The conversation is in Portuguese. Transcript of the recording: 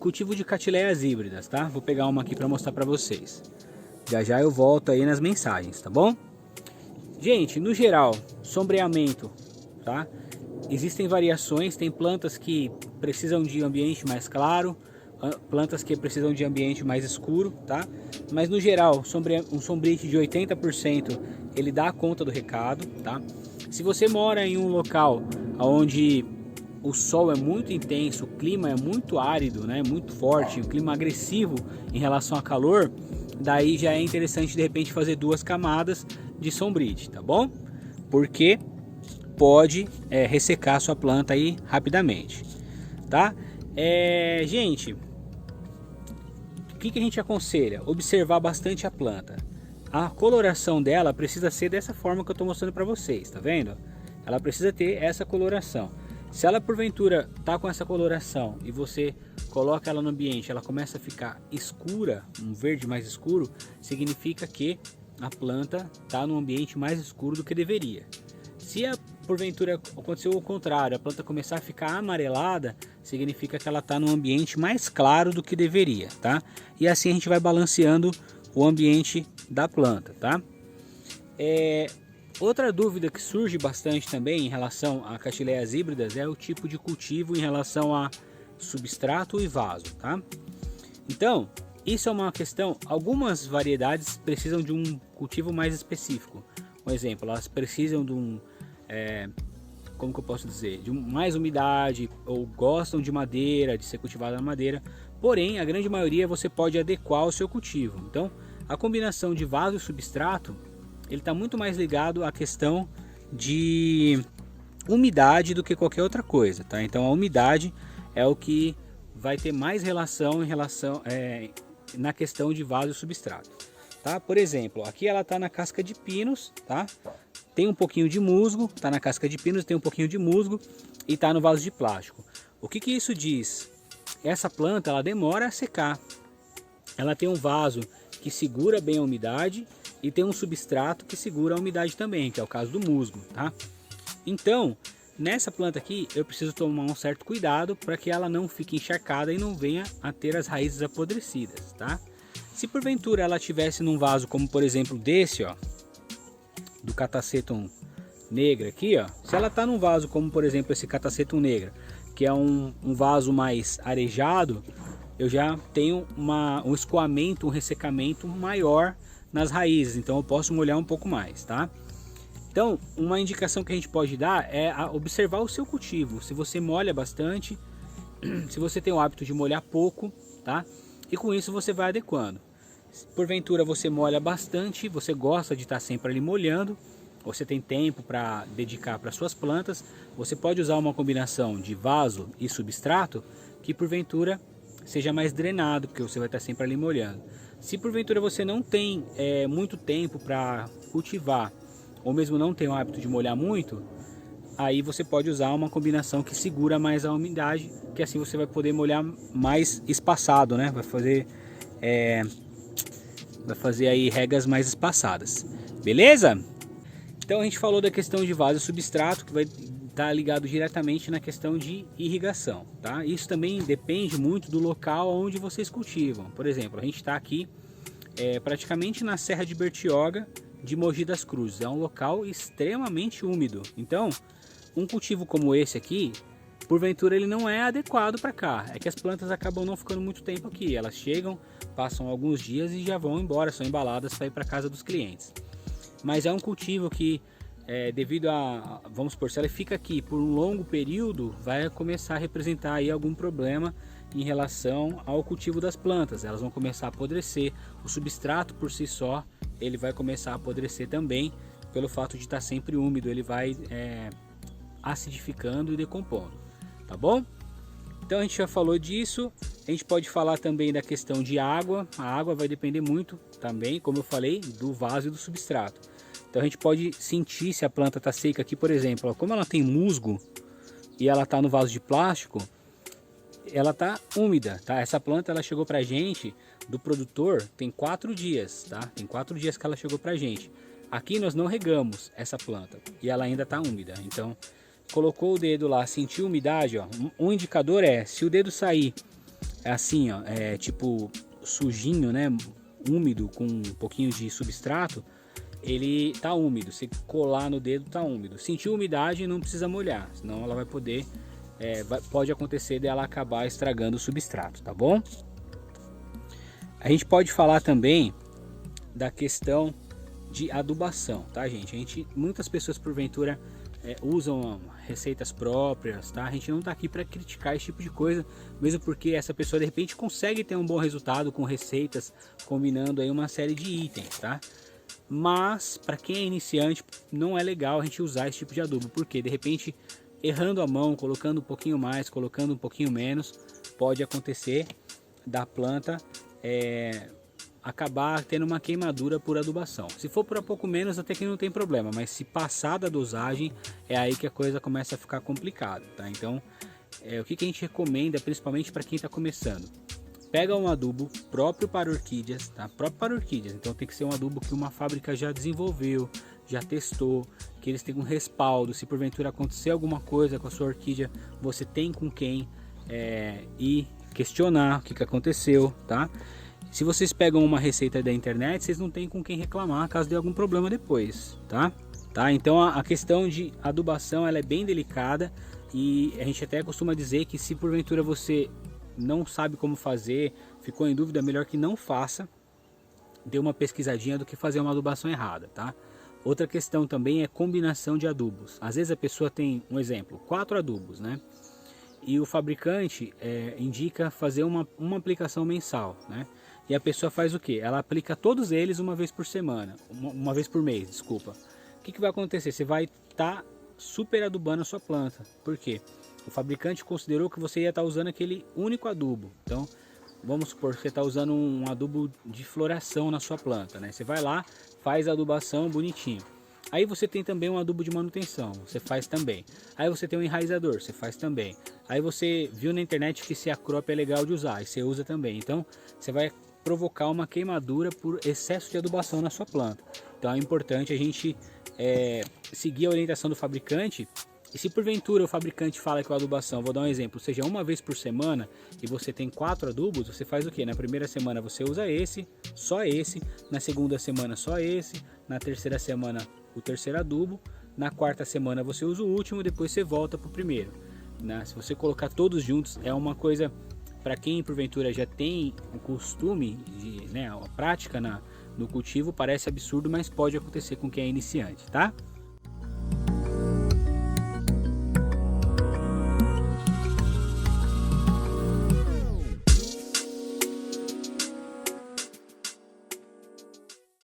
cultivo de catileias híbridas, tá? Vou pegar uma aqui para mostrar para vocês. Já já eu volto aí nas mensagens, tá bom? Gente, no geral, sombreamento, tá? Existem variações, tem plantas que precisam de ambiente mais claro, plantas que precisam de ambiente mais escuro, tá? Mas no geral, um sombrite de 80% ele dá conta do recado, tá? Se você mora em um local onde o sol é muito intenso, o clima é muito árido, né, muito forte, o clima agressivo em relação a calor, daí já é interessante de repente fazer 2 camadas de sombrite, tá bom? Porque pode ressecar a sua planta aí rapidamente, tá? Gente, o que a gente aconselha? Observar bastante a planta. A coloração dela precisa ser dessa forma que eu estou mostrando para vocês, tá vendo? Ela precisa ter essa coloração. Se ela porventura tá com essa coloração e você coloca ela no ambiente, ela começa a ficar escura, um verde mais escuro, significa que a planta está num ambiente mais escuro do que deveria. Se porventura aconteceu o contrário, a planta começar a ficar amarelada, significa que ela está num ambiente mais claro do que deveria, tá? E assim a gente vai balanceando o ambiente da planta, tá? Outra dúvida que surge bastante também em relação a catileias híbridas é o tipo de cultivo em relação a substrato e vaso, tá? Então, isso é uma questão, algumas variedades precisam de um cultivo mais específico. Por exemplo, elas precisam de como que eu posso dizer, de mais umidade, ou gostam de madeira, de ser cultivada na madeira. Porém, a grande maioria você pode adequar ao seu cultivo. Então, a combinação de vaso e substrato, ele está muito mais ligado à questão de umidade do que qualquer outra coisa, tá? Então a umidade é o que vai ter mais relação na questão de vaso e substrato, tá? Por exemplo, aqui ela está na casca de pinos, tá? Tem um pouquinho de musgo, tá na casca de pinos, tem um pouquinho de musgo e tá no vaso de plástico. O que isso diz? Essa planta ela demora a secar. Ela tem um vaso que segura bem a umidade e tem um substrato que segura a umidade também, que é o caso do musgo, tá? Então, nessa planta aqui, eu preciso tomar um certo cuidado para que ela não fique encharcada e não venha a ter as raízes apodrecidas, tá? Se porventura ela tivesse num vaso como por exemplo desse, ó, do Catasetum negra aqui, ó, se ela tá num vaso como por exemplo esse Catasetum negra, que é um vaso mais arejado, eu já tenho um escoamento, um ressecamento maior nas raízes, então eu posso molhar um pouco mais, tá? Então, uma indicação que a gente pode dar é observar o seu cultivo. Se você molha bastante, se você tem o hábito de molhar pouco, tá? E com isso você vai adequando. Se porventura você molha bastante, você gosta de estar sempre ali molhando, você tem tempo para dedicar para suas plantas, você pode usar uma combinação de vaso e substrato que porventura seja mais drenado, porque você vai estar sempre ali molhando. Se porventura você não tem muito tempo para cultivar, ou mesmo não tem o hábito de molhar muito, aí você pode usar uma combinação que segura mais a umidade, que assim você vai poder molhar mais espaçado, né? Vai fazer aí regas mais espaçadas, beleza? Então a gente falou da questão de vaso e substrato, que vai estar ligado diretamente na questão de irrigação, tá? Isso também depende muito do local onde vocês cultivam. Por exemplo, a gente está aqui praticamente na Serra de Bertioga de Mogi das Cruzes. É um local extremamente úmido. Então, um cultivo como esse aqui, porventura ele não é adequado para cá. É que as plantas acabam não ficando muito tempo aqui. Elas chegam, passam alguns dias e já vão embora, são embaladas para ir para casa dos clientes. Mas é um cultivo que devido a, vamos supor, se ela fica aqui por um longo período, vai começar a representar aí algum problema em relação ao cultivo das plantas. Elas vão começar a apodrecer, o substrato por si só, ele vai começar a apodrecer também, pelo fato de estar sempre úmido, ele vai acidificando e decompondo, tá bom? Então a gente já falou disso, a gente pode falar também da questão de água. A água vai depender muito também, como eu falei, do vaso e do substrato. Então a gente pode sentir se a planta está seca aqui, por exemplo, ó, como ela tem musgo e ela está no vaso de plástico, ela está úmida, tá? Essa planta ela chegou pra gente do produtor tem 4 dias, tá? Tem 4 dias que ela chegou pra gente. Aqui nós não regamos essa planta e ela ainda está úmida. Então colocou o dedo lá, sentiu umidade, ó. Um indicador é se o dedo sair é assim, ó, é tipo sujinho, né, úmido com um pouquinho de substrato, ele tá úmido. Se colar no dedo tá úmido. Sentir umidade não precisa molhar, senão ela vai poder, pode acontecer dela acabar estragando o substrato, tá bom? A gente pode falar também da questão de adubação, tá, gente? Muitas pessoas porventura usam receitas próprias, tá? A gente não tá aqui para criticar esse tipo de coisa, mesmo porque essa pessoa de repente consegue ter um bom resultado com receitas combinando aí uma série de itens, tá? Mas para quem é iniciante não é legal a gente usar esse tipo de adubo, porque de repente errando a mão, colocando um pouquinho mais, colocando um pouquinho menos, pode acontecer da planta acabar tendo uma queimadura por adubação. Se for por pouco menos, até que não tem problema, mas se passar da dosagem, é aí que a coisa começa a ficar complicada, tá? Então, o que a gente recomenda, principalmente para quem está começando? Pega um adubo próprio para orquídeas, tá? Próprio para orquídeas, então tem que ser um adubo que uma fábrica já desenvolveu, já testou, que eles tenham um respaldo. Se porventura acontecer alguma coisa com a sua orquídea, você tem com quem ir questionar o que aconteceu, tá? Se vocês pegam uma receita da internet, vocês não tem com quem reclamar caso dê algum problema depois, tá? Então a questão de adubação ela é bem delicada e a gente até costuma dizer que se porventura você não sabe como fazer, ficou em dúvida, melhor que não faça, dê uma pesquisadinha do que fazer uma adubação errada, tá? Outra questão também é combinação de adubos. Às vezes a pessoa tem, um exemplo, 4 adubos, né? E o fabricante indica fazer uma aplicação mensal, né? E a pessoa faz o que? Ela aplica todos eles uma vez por semana, uma vez por mês, desculpa. O que vai acontecer? Você vai estar super adubando a sua planta. Por quê? O fabricante considerou que você ia estar usando aquele único adubo. Então, vamos supor que você está usando um adubo de floração na sua planta, né? Você vai lá, faz a adubação bonitinho. Aí você tem também um adubo de manutenção, você faz também. Aí você tem um enraizador, você faz também. Aí você viu na internet que esse acrop é legal de usar, e você usa também. Então, você vai provocar uma queimadura por excesso de adubação na sua planta. Então é importante a gente seguir a orientação do fabricante. E se porventura o fabricante fala que a adubação, vou dar um exemplo, seja uma vez por semana e você tem 4 adubos, você faz o que? Na primeira semana você usa esse, só esse, na segunda semana só esse, na terceira semana o terceiro adubo, na quarta semana você usa o último, depois você volta para o primeiro, né? Se você colocar todos juntos é uma coisa, para quem porventura já tem o costume, a prática no cultivo, parece absurdo, mas pode acontecer com quem é iniciante, tá?